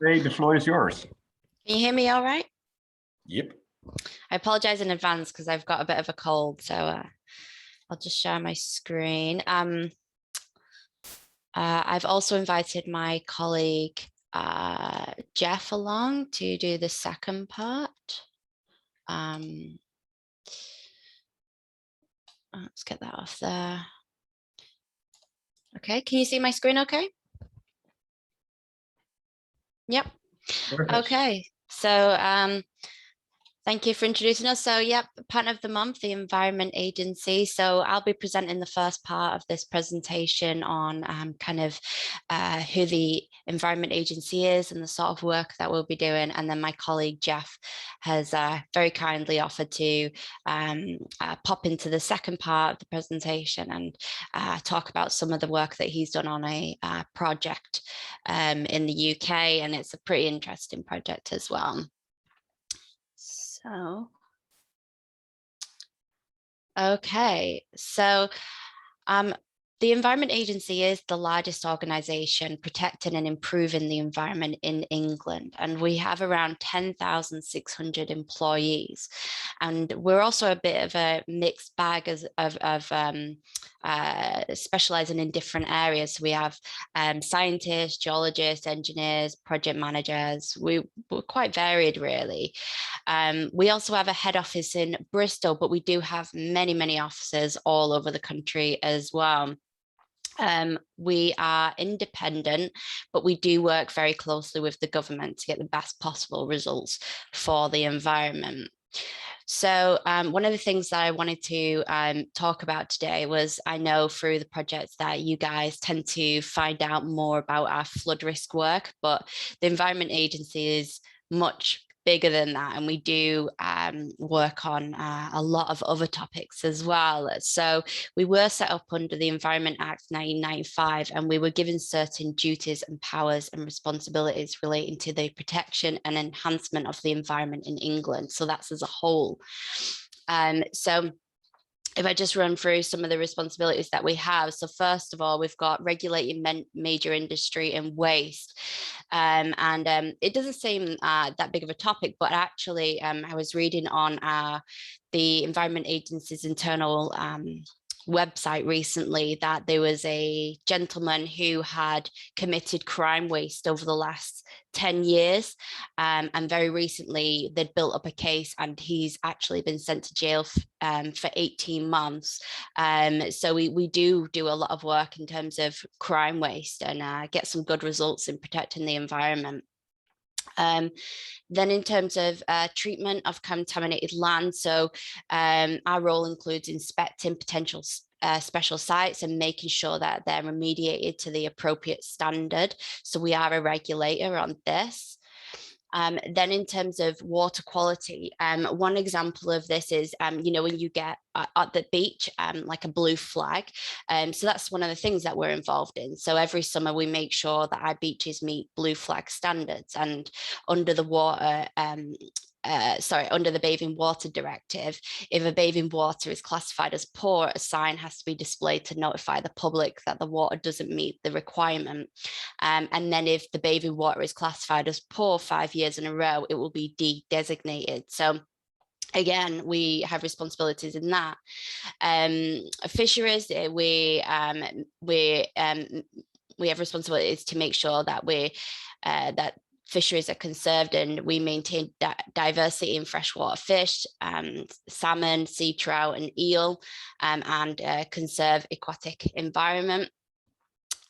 Faye, the floor is yours. Can you hear me all right? Yep. I apologize in advance because I've got a bit of a cold, so I'll just share my screen. I've also invited my colleague Jeff along to do the second part. Let's get that off there. Okay, can you see my screen okay? Yep. Perfect. Okay, so thank you for introducing us. So, yep, partner of the month, the Environment Agency. So I'll be presenting the first part of this presentation on kind of who the Environment Agency is and the sort of work that we'll be doing. And then my colleague Jeff has very kindly offered to pop into the second part of the presentation and talk about some of the work that he's done on a project in the UK. And it's a pretty interesting project as well. So, okay, so the Environment Agency is the largest organisation protecting and improving the environment in England, and we have around 10,600 employees. And we're also a bit of a mixed bag of specialising in different areas. So we have scientists, geologists, engineers, project managers. We're quite varied, really. We also have a head office in Bristol, but we do have many offices all over the country as well. We are independent, but we do work very closely with the government to get the best possible results for the environment. So one of the things that I wanted to talk about today was, I know through the projects that you guys tend to find out more about our flood risk work, but the Environment Agency is much bigger than that, and we do work on a lot of other topics as well. So we were set up under the Environment Act 1995, and we were given certain duties and powers and responsibilities relating to the protection and enhancement of the environment in England. So that's as a whole. So if I just run through some of the responsibilities that we have. So first of all, we've got regulating major industry and waste. It doesn't seem that big of a topic, but actually I was reading on the Environment Agency's internal website recently that there was a gentleman who had committed crime waste over the last 10 years. And very recently they'd built up a case and he's actually been sent to jail for 18 months. So we do a lot of work in terms of crime waste and get some good results in protecting the environment. Then in terms of treatment of contaminated land, so our role includes inspecting potential special sites and making sure that they're remediated to the appropriate standard. So we are a regulator on this. Then in terms of water quality, one example of this is, you know, when you get at the beach, like a blue flag. So that's one of the things that we're involved in. So every summer we make sure that our beaches meet blue flag standards, and under the water, under the Bathing Water Directive, if a bathing water is classified as poor, a sign has to be displayed to notify the public that the water doesn't meet the requirement. And then if the bathing water is classified as poor 5 years in a row, it will be de-designated. So again, we have responsibilities in that. Fisheries, we have responsibilities to make sure that that fisheries are conserved and we maintain diversity in freshwater fish, salmon, sea trout and eel, and conserve aquatic environment.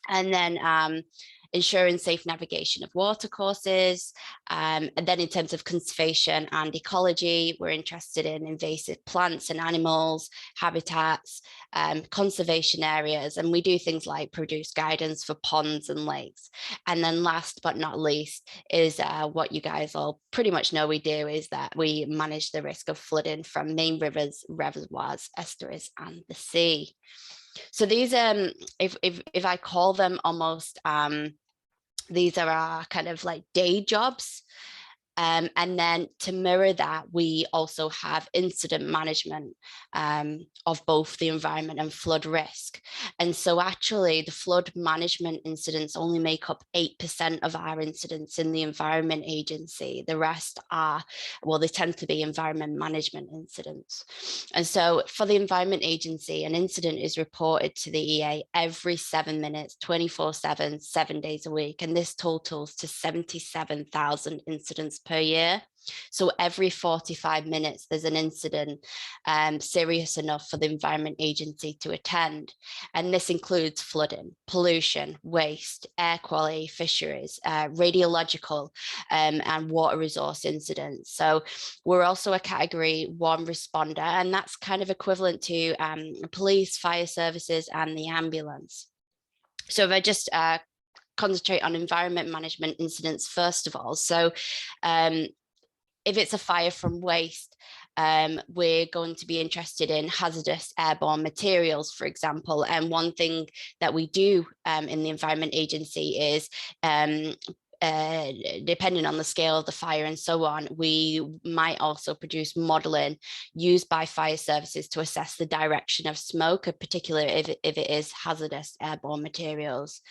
And then ensuring safe navigation of watercourses. And then in terms of conservation and ecology, we're interested in invasive plants and animals, habitats, conservation areas, and we do things like produce guidance for ponds and lakes. And then last but not least is what you guys all pretty much know we do, is that we manage the risk of flooding from main rivers, reservoirs, estuaries and the sea. So these, if I call them almost, these are our kind of like day jobs. And then to mirror that, we also have incident management of both the environment and flood risk. And so actually the flood management incidents only make up 8% of our incidents in the Environment Agency. The rest are, well, they tend to be environment management incidents. And so for the Environment Agency, an incident is reported to the EA every 7 minutes, 24/7, 7 days a week. And this totals to 77,000 incidents per year. So every 45 minutes, there's an incident serious enough for the Environment Agency to attend. And this includes flooding, pollution, waste, air quality, fisheries, radiological and water resource incidents. So we're also a category 1 responder, and that's kind of equivalent to police, fire services, and the ambulance. So if I just concentrate on environment management incidents first of all. So if it's a fire from waste, we're going to be interested in hazardous airborne materials, for example. And one thing that we do in the Environment Agency is depending on the scale of the fire and so on, we might also produce modeling used by fire services to assess the direction of smoke, particularly if it is hazardous airborne materials.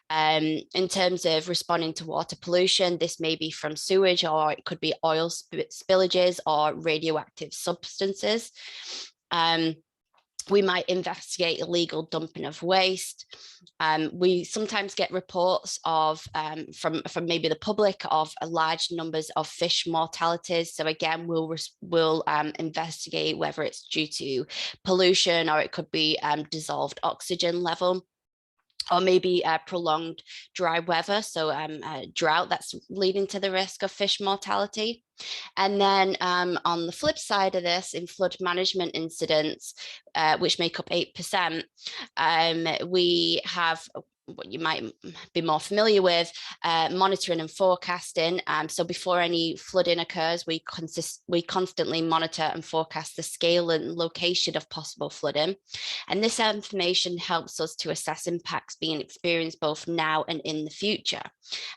In terms of responding to water pollution, this may be from sewage, or it could be oil spillages or radioactive substances. We might investigate illegal dumping of waste. We sometimes get reports of from maybe the public of large numbers of fish mortalities. So again, we'll investigate whether it's due to pollution, or it could be dissolved oxygen level, or maybe prolonged dry weather, so drought that's leading to the risk of fish mortality. And then on the flip side of this, in flood management incidents, which make up 8%, we have what you might be more familiar with, monitoring and forecasting. So before any flooding occurs, we constantly monitor and forecast the scale and location of possible flooding. And this information helps us to assess impacts being experienced both now and in the future.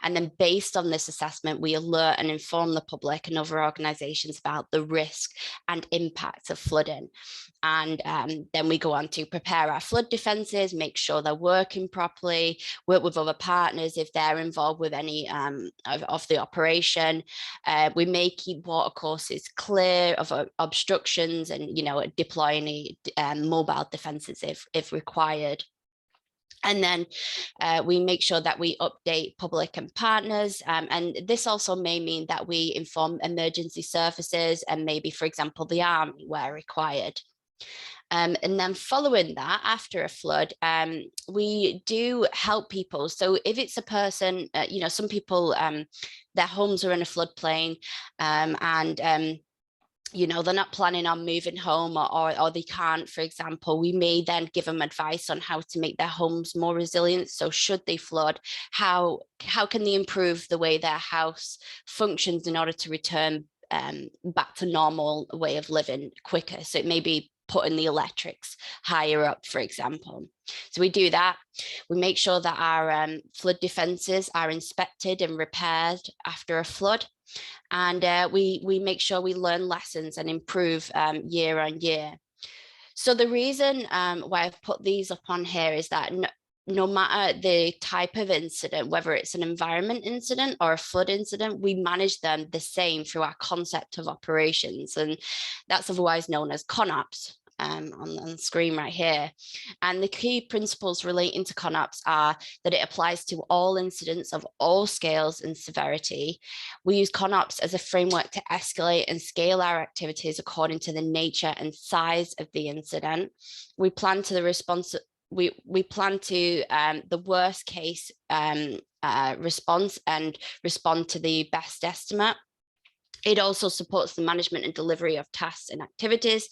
And then based on this assessment, we alert and inform the public and other organisations about the risk and impacts of flooding. And then we go on to prepare our flood defences, make sure they're working properly, work with other partners if they're involved with any of the operation. We may keep water courses clear of obstructions, and deploy any mobile defences if required. And then we make sure that we update public and partners. And this also may mean that we inform emergency services and maybe, for example, the army where required. And then following that, after a flood, we do help people. So if it's a person, some people, their homes are in a floodplain, and they're not planning on moving home, or they can't, for example, we may then give them advice on how to make their homes more resilient. So should they flood, how can they improve the way their house functions in order to return back to normal way of living quicker? So it may be putting the electrics higher up, for example. So we do that. We make sure that our flood defences are inspected and repaired after a flood. And we make sure we learn lessons and improve year on year. So the reason why I've put these up on here is that no matter the type of incident, whether it's an environment incident or a flood incident, we manage them the same through our concept of operations. And that's otherwise known as ConOps. On the screen right here. And the key principles relating to ConOps are that it applies to all incidents of all scales and severity. We use ConOps as a framework to escalate and scale our activities according to the nature and size of the incident. We plan to the response. We plan to the worst case response and respond to the best estimate. It also supports the management and delivery of tasks and activities,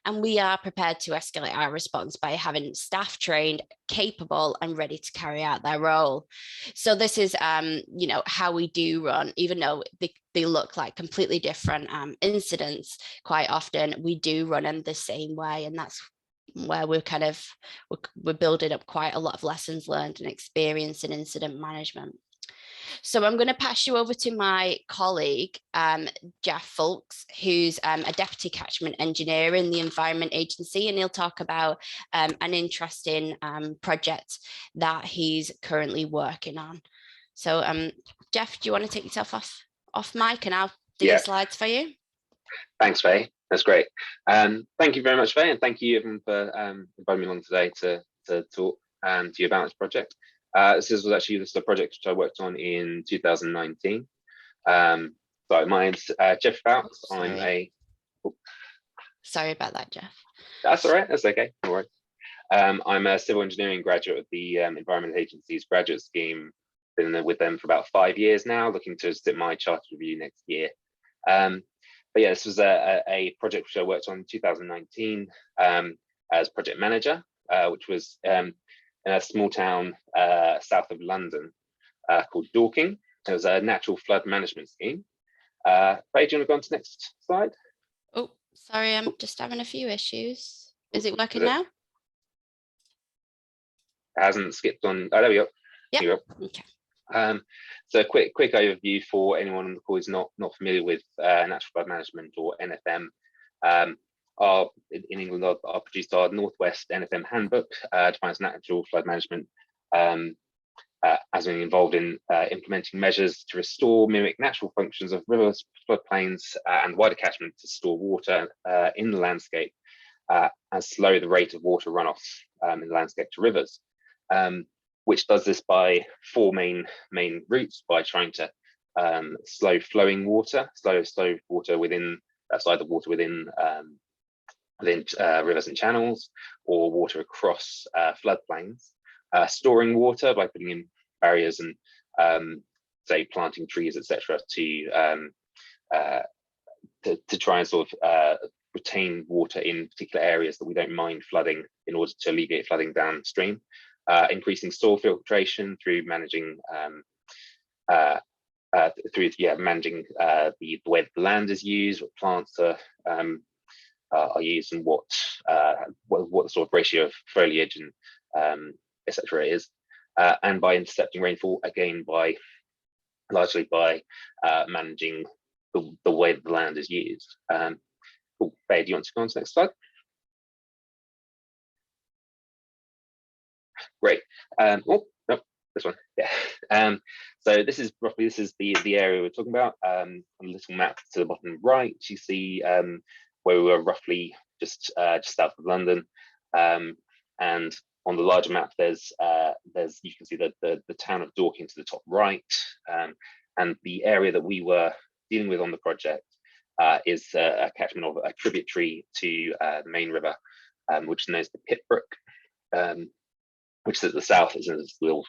and we are prepared to escalate our response by having staff trained, capable, and ready to carry out their role. So this is, how we do run, even though they look like completely different incidents. Quite often, we do run them the same way, and that's where we're building up quite a lot of lessons learned and experience in incident management. So I'm going to pass you over to my colleague, Geoff Foulkes, who's a deputy catchment engineer in the Environment Agency, and he'll talk about an interesting project that he's currently working on. So Geoff, do you want to take yourself off mic and I'll do the slides for you? Thanks, Faye. That's great. Thank you very much, Faye, and thank you everyone for inviting me along today to talk to you about this project. This is a project which I worked on in 2019. So my name's Geoffrey Foulkes. Sorry about that, Geoff. That's all right. That's okay. No worries. I'm a civil engineering graduate of the Environment Agency's graduate scheme. Been with them for about 5 years now, looking to sit my charter review next year. But yeah, this was a project which I worked on in 2019 as project manager, which was in a small town south of London called Dorking. It was a natural flood management scheme. Faye, do you want to go on to the next slide? Oh, sorry, I'm just having a few issues. Is it working now? It hasn't skipped on. Oh, there we go. Yeah. Okay. So a quick overview for anyone on the call who's not familiar with natural flood management or NFM. In England, I produced our Northwest NFM handbook, defines natural flood management as being involved in implementing measures to restore, mimic natural functions of rivers, floodplains, and wider catchment to store water in the landscape and slow the rate of water runoff in the landscape to rivers. Which does this by 4 main routes, by trying to slow flowing water, slow water within either water within rivers and channels, or water across floodplains, storing water by putting in barriers and say planting trees, etc., to try and sort of retain water in particular areas that we don't mind flooding in order to alleviate flooding downstream. Increasing soil filtration through managing managing the way the land is used, what plants are used, and what the sort of ratio of foliage and etc. is, and by intercepting rainfall, again largely by managing the way that the land is used. Cool. Faye, do you want to go on to the next slide? Great. Oh, no, this one. Yeah. So this is the area we're talking about. On the little map to the bottom right, you see where we were roughly just south of London. And on the larger map, there's you can see the town of Dorking to the top right. And the area that we were dealing with on the project is a catchment of a tributary to the main river, which is known as the Pitbrook. Which is at the south, is in this little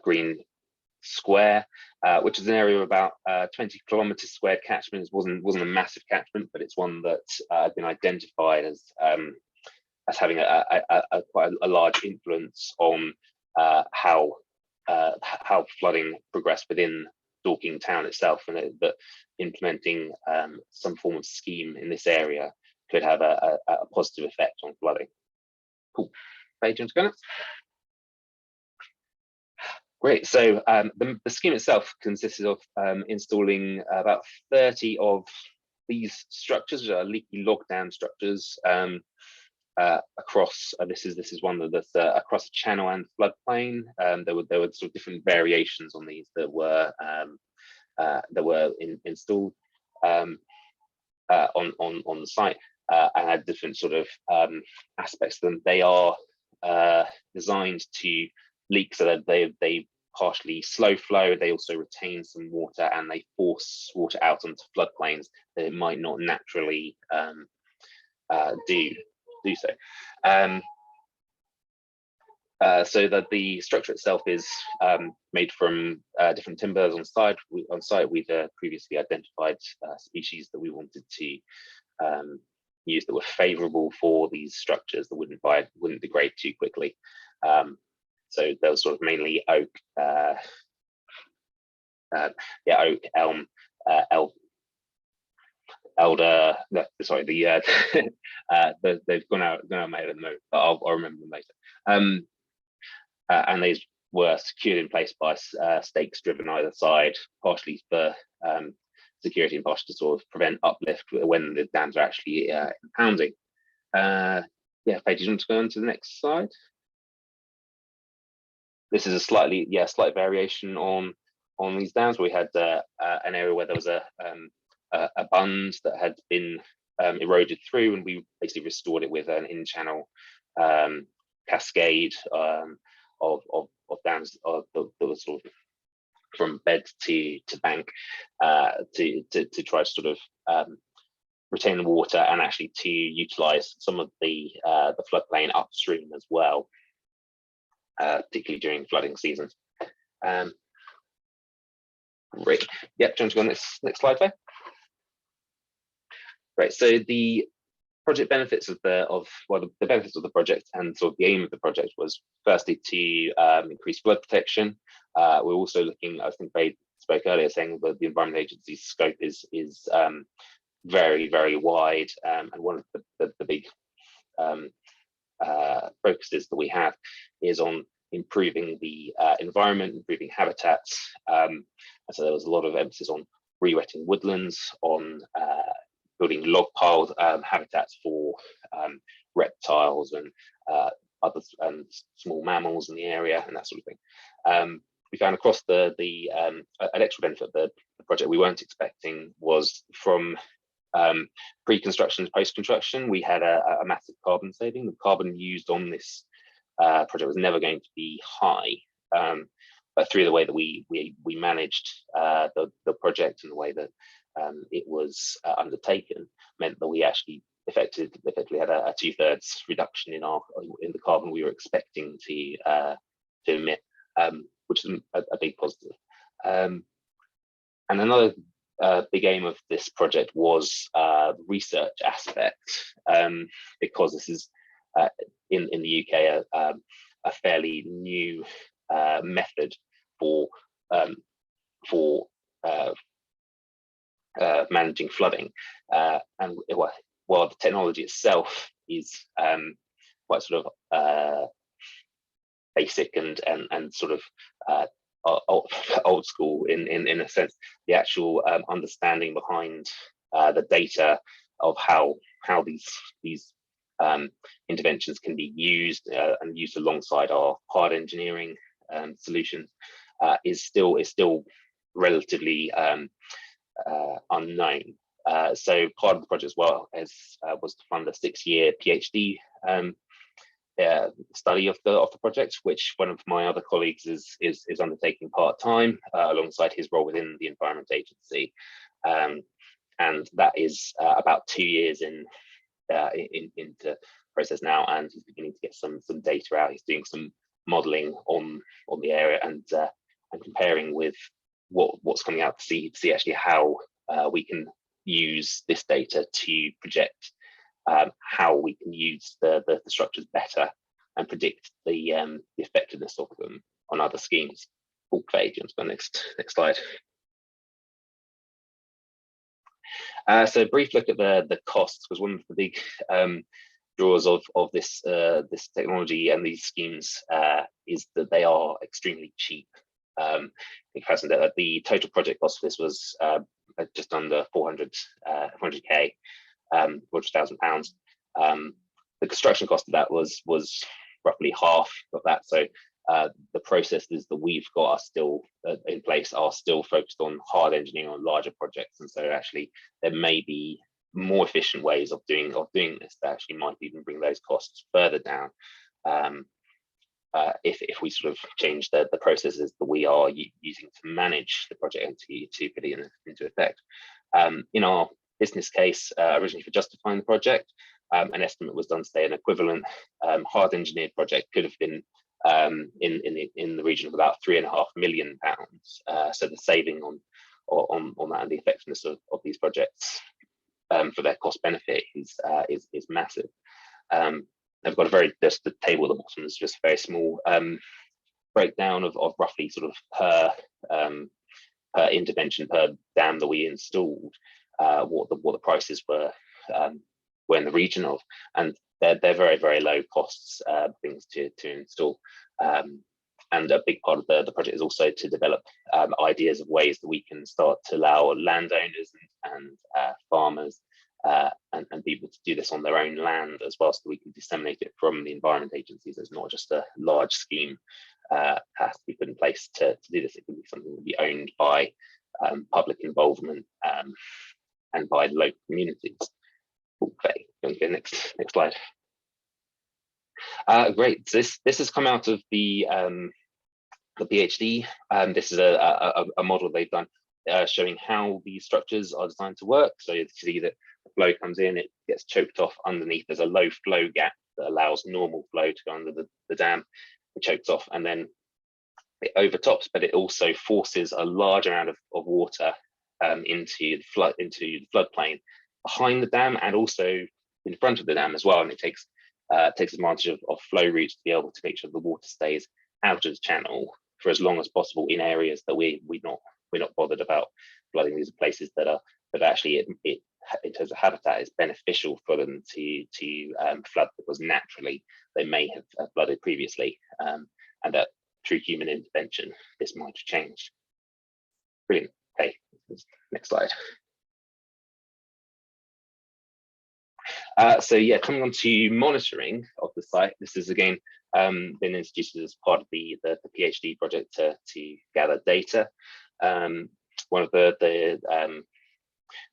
green square, which is an area of about 20 kilometers squared catchment. It wasn't a massive catchment, but it's one that had been identified as having quite a large influence on how flooding progressed within Dorking town itself, and that implementing some form of scheme in this area could have a positive effect on flooding. Cool. Agents going. Great. So the scheme itself consisted of installing about 30 of these structures, which are leaky log dam structures, across. This is one that's across a channel and floodplain. There were sort of different variations on these that were installed on the site, and had different sort of aspects to them. They are designed to leak so that they partially slow flow. They also retain some water, and they force water out onto floodplains that it might not naturally do so. So that the structure itself is made from different timbers on site. We'd previously identified species that we wanted to use that were favourable for these structures that wouldn't degrade too quickly. So there was sort of mainly oak, oak, elm, elder. No, sorry, they've gone out of my head at the moment, but I'll remember them later. And these were secured in place by stakes driven either side, partially for security and partially to sort of prevent uplift when the dams are actually impounding. Yeah, Faye, do you want to go on to the next slide? This is a slight variation on these dams. We had an area where there was a bund that had been eroded through, and we basically restored it with an in-channel cascade of dams that was sort of from bed to bank to try to sort of retain the water and actually to utilize some of the floodplain upstream as well, particularly during flooding seasons. Great. Yep, do you want to go on this next slide, Faye? Right. So the project benefits of the benefits of the project and sort of the aim of the project was firstly to increase flood protection. We're also looking, I think Faye spoke earlier, saying that the Environment Agency's scope is very, very wide, and one of the big focuses that we have is on improving the environment, improving habitats. And so there was a lot of emphasis on re-wetting woodlands, on building log piled habitats for reptiles and others and small mammals in the area and that sort of thing. We found across an extra benefit of the project we weren't expecting was from pre-construction to post-construction. We had a massive carbon saving. The carbon used on this project was never going to be high, but through the way that we managed the project and the way that it was undertaken meant that we actually effectively had a 2/3 reduction in the carbon we were expecting to emit, which is a big positive. And another big aim of this project was research aspect, because this is in the UK a fairly new method for managing flooding, and while the technology itself is quite sort of basic and sort of old school in a sense, the actual understanding behind the data of how these interventions can be used and used alongside our hard engineering solutions is still relatively unknown. So part of the project as well was to fund a 6-year PhD study of the project, which one of my other colleagues is undertaking part-time alongside his role within the Environment Agency, and that is about 2 years into process now, and he's beginning to get some data out. He's doing some modelling on the area and comparing with what's coming out to see actually how we can use this data to project how we can use the structures better and predict the effectiveness of them on other schemes. Faye, do you want to go next slide? So a brief look at the costs was one of the big draws of this technology and these schemes is that they are extremely cheap. In comparison, the total project cost for this was just under 400k, £400,000. The construction cost of that was roughly half of that. So the processes that we've got are still in place, are still focused on hard engineering on larger projects, and so actually there may be more efficient ways of doing this that actually might even bring those costs further down. If we sort of change the processes that we are using to manage the project and to put it into effect. In our business case, originally for justifying the project, an estimate was done to say an equivalent hard engineered project could have been in the region of about £3.5 million. So the saving on that and the effectiveness of these projects for their cost benefit is massive. I've got just the table at the bottom is just a very small breakdown of roughly sort of per intervention per dam that we installed, what the prices were in the region of, and they're very, very low costs things to install. And a big part of the project is also to develop ideas of ways that we can start to allow landowners and farmers and people to do this on their own land as well, so that we can disseminate it from the environment agencies. It's not just a large scheme has to be put in place to do this. It can be something that will be owned by public involvement and by local communities. Okay, go next slide. Great. So this has come out of the PhD. This is a model they've done showing how these structures are designed to work. So you see that the flow comes in, it gets choked off underneath. There's a low flow gap that allows normal flow to go under the dam. It chokes off, and then it overtops, but it also forces a large amount of water into the floodplain behind the dam and also in front of the dam as well. And it takes advantage of flow routes to be able to make sure the water stays out of the channel for as long as possible in areas that we're not bothered about flooding. These are places that actually it in terms of habitat is beneficial for them to flood, because naturally they may have flooded previously, and that through human intervention this might have changed. Brilliant. Okay, next slide. So yeah, coming on to monitoring of the site. This is again been introduced as part of the PhD project to gather data. One of the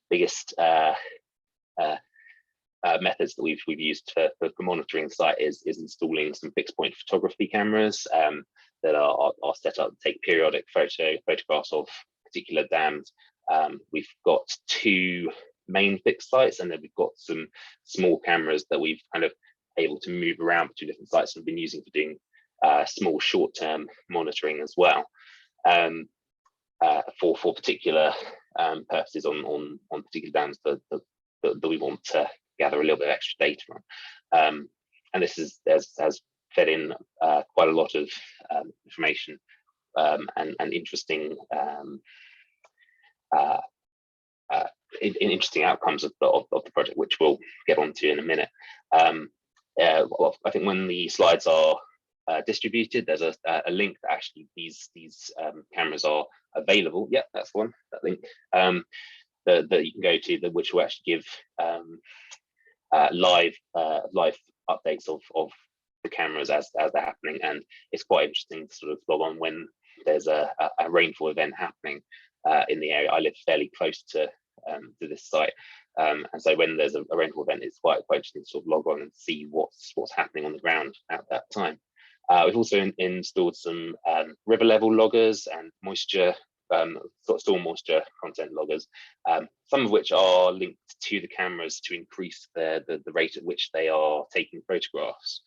biggest methods that we've used for monitoring the site is installing some fixed point photography cameras that are set up to take periodic photographs of particular dams. We've got 2 main fixed sites, and then we've got some small cameras that we've kind of able to move around between different sites and been using for doing small short-term monitoring as well, for particular purposes on particular dams that we want to gather a little bit of extra data from. And this has fed in quite a lot of information and interesting interesting outcomes of the project, which we'll get onto in a minute. Well, I think when the slides are distributed, there's a link that actually these cameras are available. Yeah, that's the one, that link that you can go to, which will actually give live updates of the cameras as they're happening. And it's quite interesting to sort of log on when there's a rainfall event happening in the area. I live fairly close to this site, and so when there's a rainfall event, it's quite interesting to sort of log on and see what's happening on the ground at that time. We've also installed some river level loggers and moisture, storm moisture content loggers, some of which are linked to the cameras to increase the rate at which they are taking photographs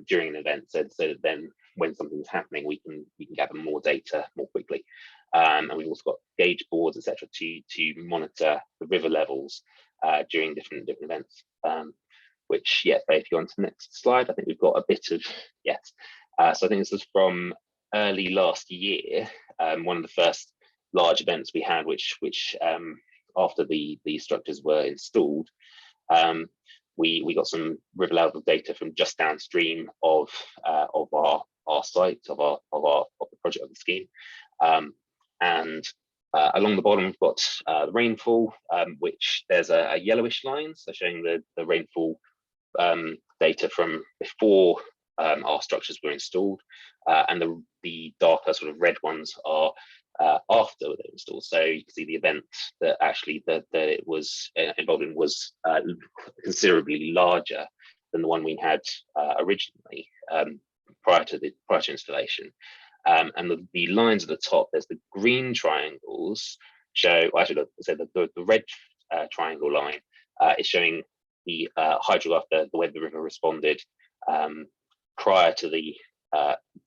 during an event, so that then when something's happening, we can gather more data more quickly. And we've also got gauge boards, etc., to monitor the river levels during different events. Which, yeah, if you go on to the next slide, I think we've got a bit of, yes. So I think this was from early last year, one of the first large events we had, which after the structures were installed, we got some river level data from just downstream of our site, of the project, of the scheme. And along the bottom, we've got the rainfall, which there's a yellowish line, so showing the rainfall data from before our structures were installed, and the darker sort of red ones are after they were installed. So you can see the event that actually that it was involved in was considerably larger than the one we had originally prior to installation. And the lines at the top, there's the green triangles show, well, actually, say the red triangle line is showing the hydrograph, the way the river responded prior to the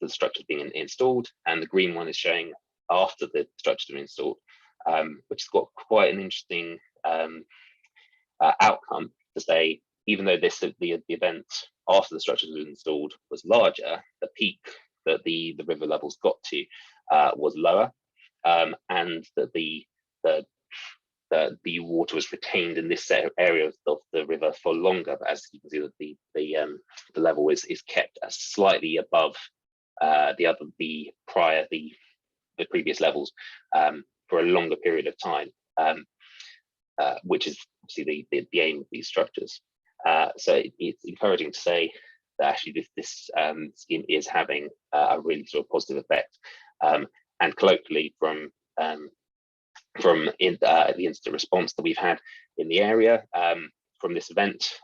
structures being installed, and the green one is showing after the structures were installed, which has got quite an interesting outcome to say, even though the event after the structures were installed was larger, the peak that the river levels got to was lower, and that the water was retained in this area of the river for longer. But as you can see, that the level is kept slightly above the previous levels for a longer period of time, which is obviously the aim of these structures. So it's encouraging to say that actually this scheme is having a really sort of positive effect. And colloquially, from the incident response that we've had in the area from this event,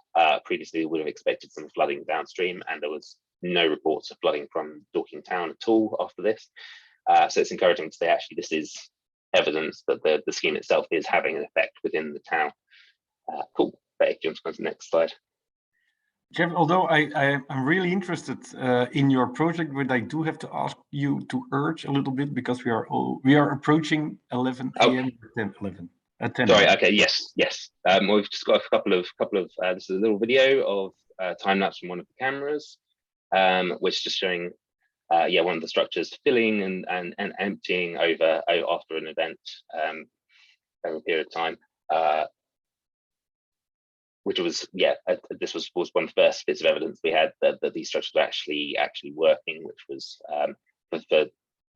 previously we would have expected some flooding downstream, and there was no reports of flooding from Dorking town at all after this. So it's encouraging to say actually this is evidence that the scheme itself is having an effect within the town. Cool. Faye, do you want to go to the next slide? Jeff, although I'm really interested in your project, but I do have to ask you to urge a little bit because we are approaching 11 a.m. 10. Sorry. Okay. Yes. We've just got a couple of this is a little video of time lapse from one of the cameras, which is just showing one of the structures filling and emptying over after an event over a period of time. Which was this was one of the first bits of evidence we had that these structures were actually working, which was for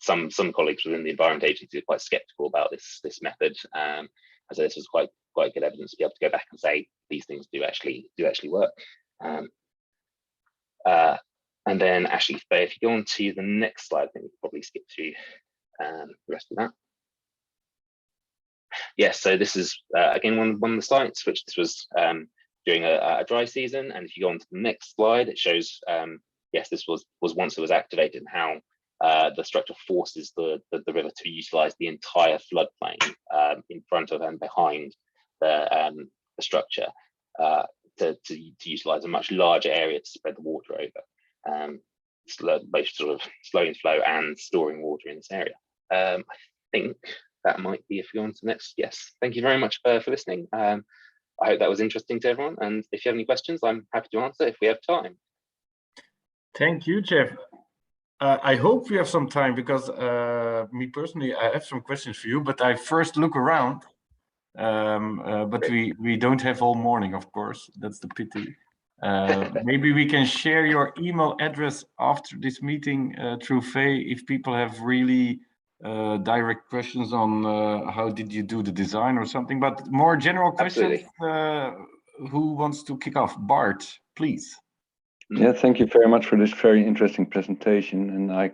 some colleagues within the Environment Agency are quite sceptical about this method. So this was quite good evidence to be able to go back and say these things do actually work. And then actually, Faye, if you go on to the next slide, I think we can probably skip through the rest of that. Yes, so this is again one of the sites which this was during a dry season, and if you go on to the next slide, it shows yes, this was once it was activated, and how the structure forces the river to utilize the entire floodplain in front of and behind the structure to utilize a much larger area to spread the water over, both sort of slowing flow and storing water in this area. I think that might be, if you go on to the next. Yes, thank you very much for listening. I hope that was interesting to everyone, and if you have any questions, I'm happy to answer if we have time. Thank you, Jeff. I hope we have some time, because me personally, I have some questions for you, but I first look around. But we don't have all morning, of course. That's the pity. Maybe we can share your email address after this meeting through Faye if people have really direct questions on how did you do the design or something. But more general questions, who wants to kick off? Bart, please. Yeah, thank you very much for this very interesting presentation. And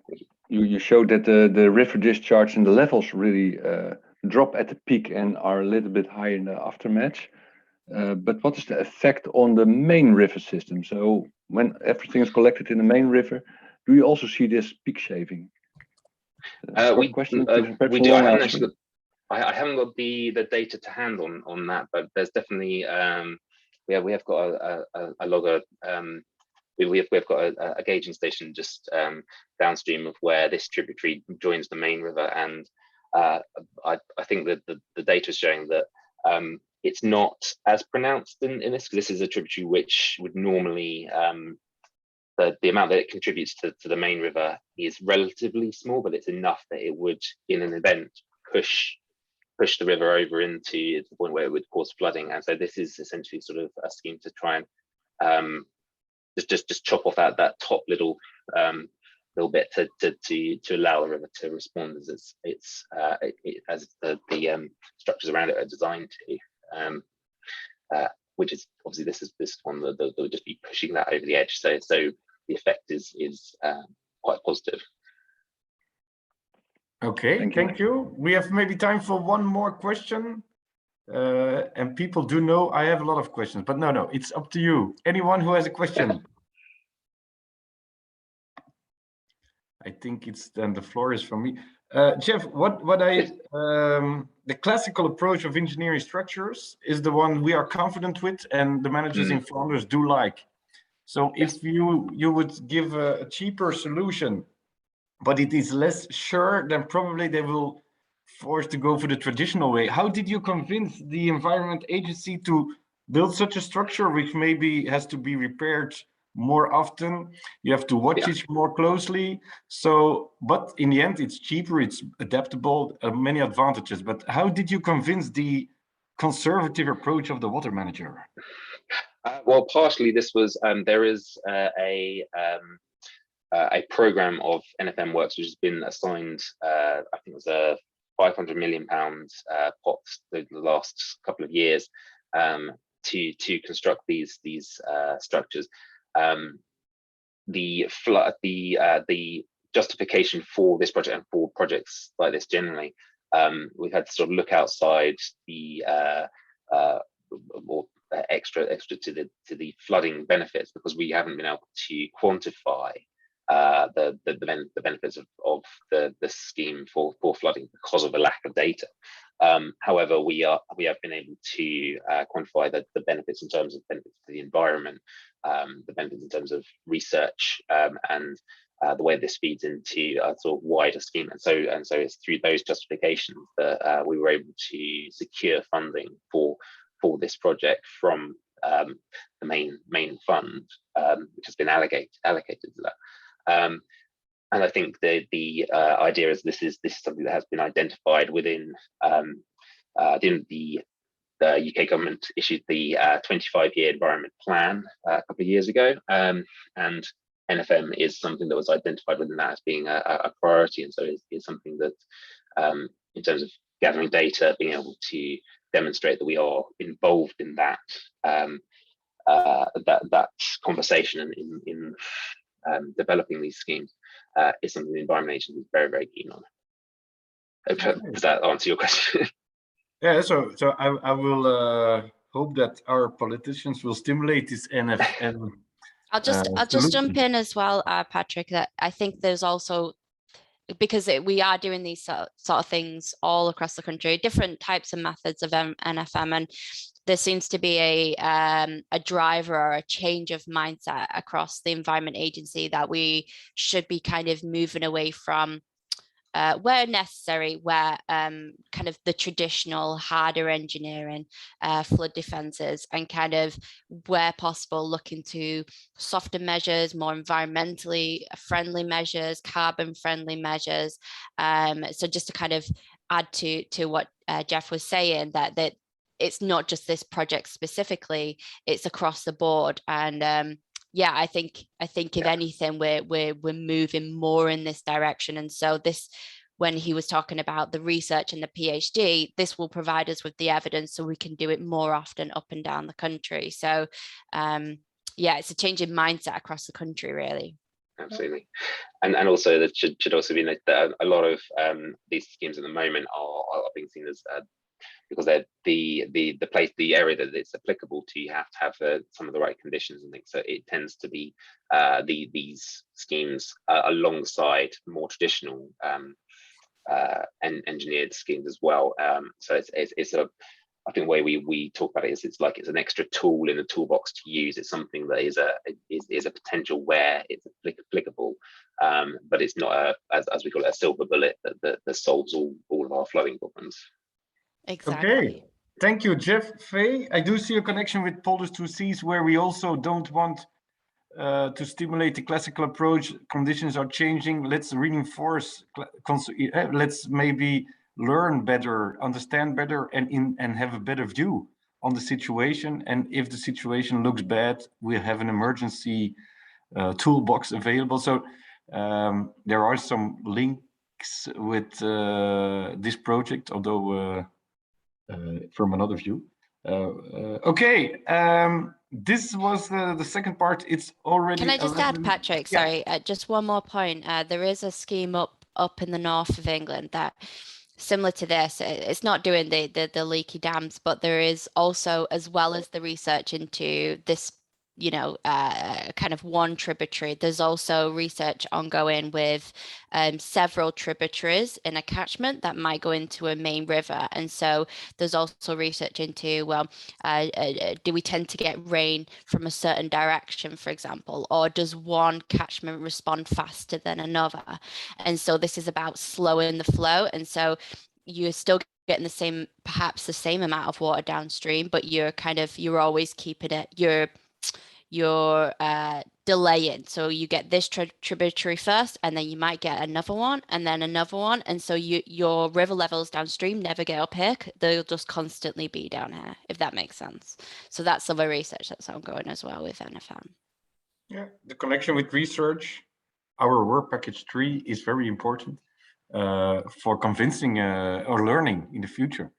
you showed that the river discharge and the levels really drop at the peak and are a little bit high in the aftermath. But what is the effect on the main river system? So when everything is collected in the main river, do you also see this peak shaving? I haven't got the data to hand on that, but there's definitely we have got a logger. We've got a gauging station just downstream of where this tributary joins the main river, and I think that the data is showing that it's not as pronounced in this, because this is a tributary which would normally the amount that it contributes to the main river is relatively small, but it's enough that it would, in an event, push the river over into the point where it would cause flooding. And so this is essentially sort of a scheme to try and just chop off that top little bit to allow the river to respond as as the structures around it are designed to. Which is obviously this one that would just be pushing that over the edge. So the effect is quite positive. Okay, thank you. We have maybe time for one more question. And people do know I have a lot of questions, but no, it's up to you. Anyone who has a question? I think it's then the floor is for me. Jeff, the classical approach of engineering structures is the one we are confident with, and the managers in Flanders do like. So if you would give a cheaper solution, but it is less sure, then probably they will force to go for the traditional way. How did you convince the Environment Agency to build such a structure, which maybe has to be repaired more often? You have to watch it more closely. So, but in the end, it's cheaper, it's adaptable, many advantages. But how did you convince the conservative approach of the water manager? Well, partially this was there is a program of NFM works which has been assigned, I think it was a £500 million pot the last couple of years to construct these structures. The justification for this project and for projects like this generally, we've had to sort of look outside the more extra to the flooding benefits, because we haven't been able to quantify the benefits of the scheme for flooding because of a lack of data. However, we have been able to quantify the benefits in terms of benefits to the environment, the benefits in terms of research, and the way this feeds into a sort of wider scheme. And so it's through those justifications that we were able to secure funding for this project from the main fund, which has been allocated to that. And I think the idea is this is something that has been identified within the UK government issued the 25-year environment plan a couple of years ago, and NFM is something that was identified within that as being a priority, and so is something that, in terms of gathering data, being able to demonstrate that we are involved in that that conversation in developing these schemes is something the Environment Agency is very, very keen on. Does that answer your question? Yeah, so I will hope that our politicians will stimulate this NFM. I'll just jump in as well, Patrick, that I think there's also, because we are doing these sort of things all across the country, different types of methods of NFM, and there seems to be a driver or a change of mindset across the Environment Agency that we should be kind of moving away from, where necessary, where kind of the traditional harder engineering, flood defences, and kind of where possible looking to softer measures, more environmentally friendly measures, carbon friendly measures. So just to kind of add to what Geoff was saying, that it's not just this project specifically, it's across the board. And yeah, I think if anything, we're moving more in this direction. And so this, when he was talking about the research and the PhD, this will provide us with the evidence so we can do it more often up and down the country. So yeah, it's a change in mindset across the country, really. Absolutely. And also that should also be that a lot of these schemes at the moment are being seen as because they're the area that it's applicable to, you have to have some of the right conditions and things. So it tends to be these schemes alongside more traditional engineered schemes as well. So it's a, I think the way we talk about it is it's like it's an extra tool in the toolbox to use. It's something that is a potential where it's applicable, but it's not as we call it, a silver bullet that solves all of our flooding problems. Exactly. Okay, thank you, Geoff. Faye, I do see a connection with Polder2C's, where we also don't want to stimulate the classical approach. Conditions are changing. Let's reinforce. Let's maybe learn better, understand better, and have a better view on the situation. And if the situation looks bad, we have an emergency toolbox available. So there are some links with this project, although from another view. Okay, this was the second part. It's already. Can I just add, Patrick? Sorry, just one more point. There is a scheme up in the north of England that, similar to this, it's not doing the leaky dams, but there is also, as well as the research into this, kind of one tributary, there's also research ongoing with several tributaries in a catchment that might go into a main river. And so there's also research into, well, do we tend to get rain from a certain direction, for example, or does one catchment respond faster than another? And so this is about slowing the flow. And so you're still getting perhaps the same amount of water downstream, but you're always keeping it, you're delaying. So you get this tributary first, and then you might get another one, and then another one. And so your river levels downstream never get up here. They'll just constantly be down here, if that makes sense. So that's some of the research that's ongoing as well with NFM. Yeah, the connection with research, our work package 3 is very important for convincing or learning in the future.